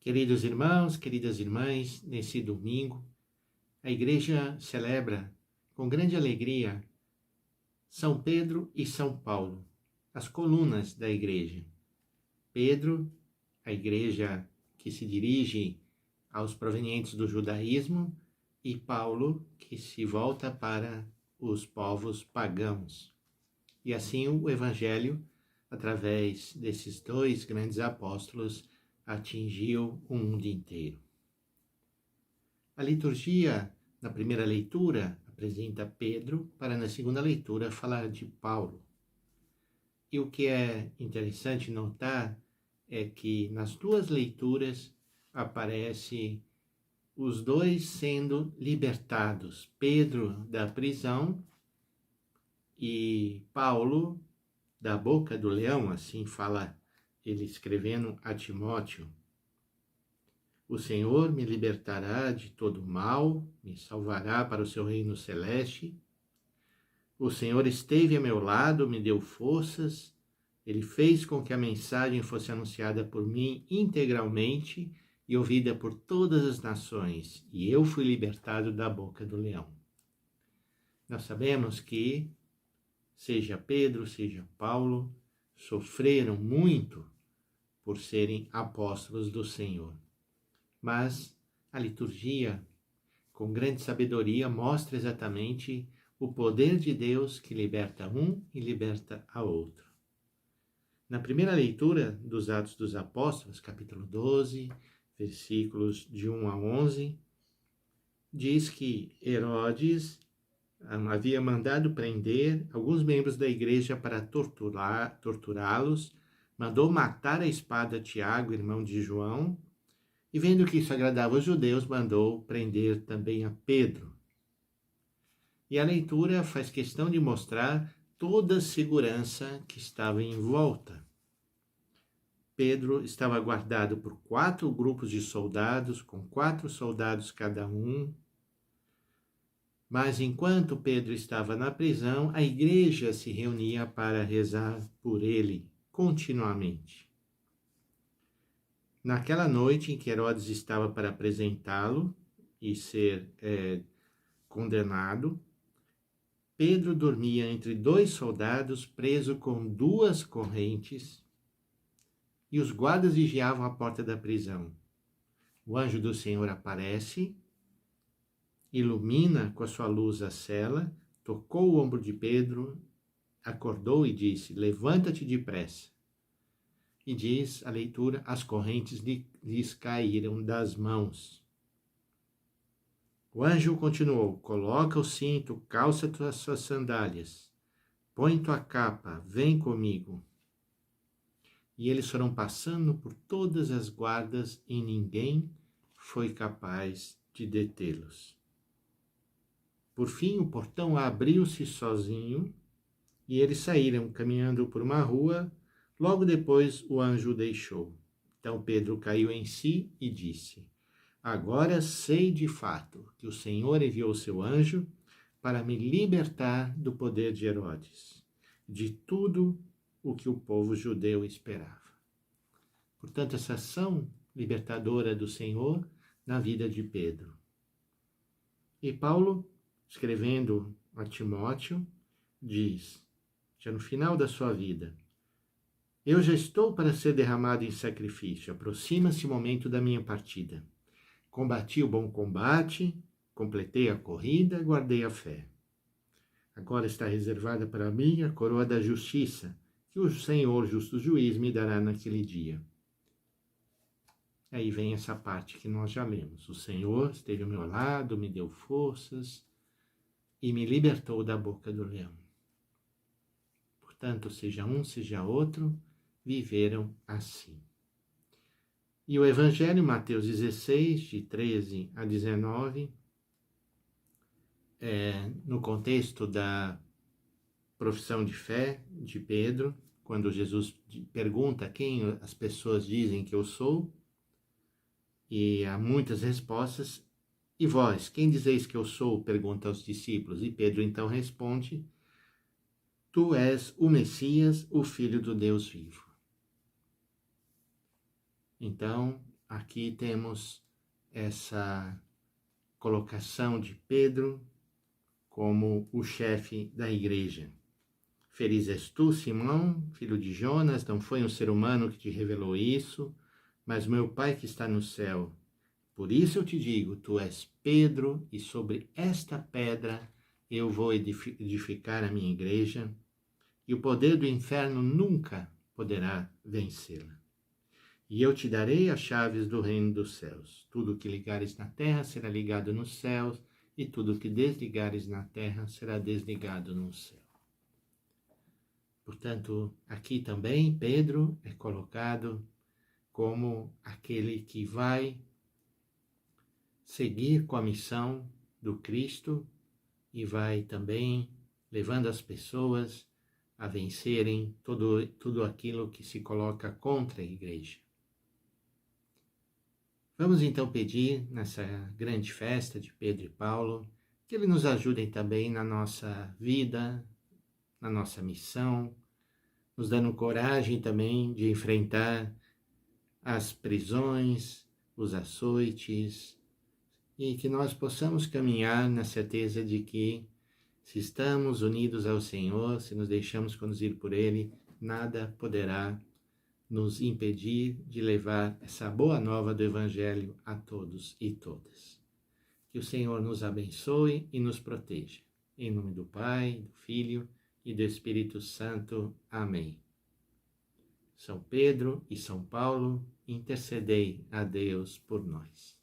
Queridos irmãos, queridas irmãs, nesse domingo, a Igreja celebra com grande alegria São Pedro e São Paulo, as colunas da Igreja. Pedro, a Igreja que se dirige aos provenientes do judaísmo, e Paulo, que se volta para os povos pagãos. E assim o Evangelho, através desses dois grandes apóstolos, atingiu o mundo inteiro. A liturgia, na primeira leitura, apresenta Pedro, para na segunda leitura falar de Paulo. E o que é interessante notar é que nas duas leituras aparece os dois sendo libertados. Pedro da prisão e Paulo da boca do leão, assim fala ele escrevendo a Timóteo. O Senhor me libertará de todo mal, me salvará para o seu reino celeste. O Senhor esteve a meu lado, me deu forças, ele fez com que a mensagem fosse anunciada por mim integralmente e ouvida por todas as nações, e eu fui libertado da boca do leão. Nós sabemos que, seja Pedro, seja Paulo, sofreram muito por serem apóstolos do Senhor. Mas a liturgia, com grande sabedoria, mostra exatamente o poder de Deus que liberta um e liberta a outro. Na primeira leitura dos Atos dos Apóstolos, capítulo 12, versículos de 1 a 11, diz que Herodes havia mandado prender alguns membros da igreja para torturá-los, mandou matar a espada Tiago, irmão de João, e vendo que isso agradava os judeus, mandou prender também a Pedro. E a leitura faz questão de mostrar toda a segurança que estava em volta. Pedro estava guardado por 4 grupos de soldados, com 4 soldados cada um. Mas enquanto Pedro estava na prisão, a igreja se reunia para rezar por ele continuamente. Naquela noite em que Herodes estava para apresentá-lo e ser condenado, Pedro dormia entre 2 soldados, preso com 2 correntes, e os guardas vigiavam a porta da prisão. O anjo do Senhor aparece, ilumina com a sua luz a cela, tocou o ombro de Pedro, acordou e disse: levanta-te depressa. E diz a leitura: as correntes lhes caíram das mãos. O anjo continuou: coloca o cinto, calça as suas sandálias, põe tua capa, vem comigo. E eles foram passando por todas as guardas e ninguém foi capaz de detê-los. Por fim, o portão abriu-se sozinho e eles saíram caminhando por uma rua. Logo depois, o anjo o deixou. Então Pedro caiu em si e disse: agora sei de fato que o Senhor enviou seu anjo para me libertar do poder de Herodes, de tudo o que o povo judeu esperava. Portanto, essa ação libertadora do Senhor na vida de Pedro. E Paulo, escrevendo a Timóteo, diz, já no final da sua vida: eu já estou para ser derramado em sacrifício, aproxima-se o momento da minha partida. Combati o bom combate, completei a corrida, guardei a fé. Agora está reservada para mim a coroa da justiça, que o Senhor, justo juiz, me dará naquele dia. Aí vem essa parte que nós já lemos. O Senhor esteve ao meu lado, me deu forças e me libertou da boca do leão. Portanto, seja um, seja outro, viveram assim. E o Evangelho, Mateus 16, de 13 a 19, no contexto da profissão de fé de Pedro, quando Jesus pergunta quem as pessoas dizem que eu sou, e há muitas respostas. E vós, quem dizeis que eu sou? Pergunta aos discípulos. E Pedro então responde: tu és o Messias, o Filho do Deus vivo. Então, aqui temos essa colocação de Pedro como o chefe da igreja. Feliz és tu, Simão, filho de Jonas, não foi um ser humano que te revelou isso, mas meu Pai que está no céu. Por isso eu te digo, tu és Pedro, e sobre esta pedra eu vou edificar a minha igreja, e o poder do inferno nunca poderá vencê-la. E eu te darei as chaves do reino dos céus. Tudo que ligares na terra será ligado nos céus, e tudo que desligares na terra será desligado no céu. Portanto, aqui também Pedro é colocado como aquele que vai seguir com a missão do Cristo e vai também levando as pessoas a vencerem tudo aquilo que se coloca contra a igreja. Vamos então pedir nessa grande festa de Pedro e Paulo que eles nos ajudem também na nossa vida, na nossa missão, nos dando coragem também de enfrentar as prisões, os açoites, e que nós possamos caminhar na certeza de que, se estamos unidos ao Senhor, se nos deixamos conduzir por Ele, nada poderá nos impedir de levar essa boa nova do Evangelho a todos e todas. Que o Senhor nos abençoe e nos proteja. Em nome do Pai, do Filho e do Espírito Santo. Amém. São Pedro e São Paulo, intercedei a Deus por nós.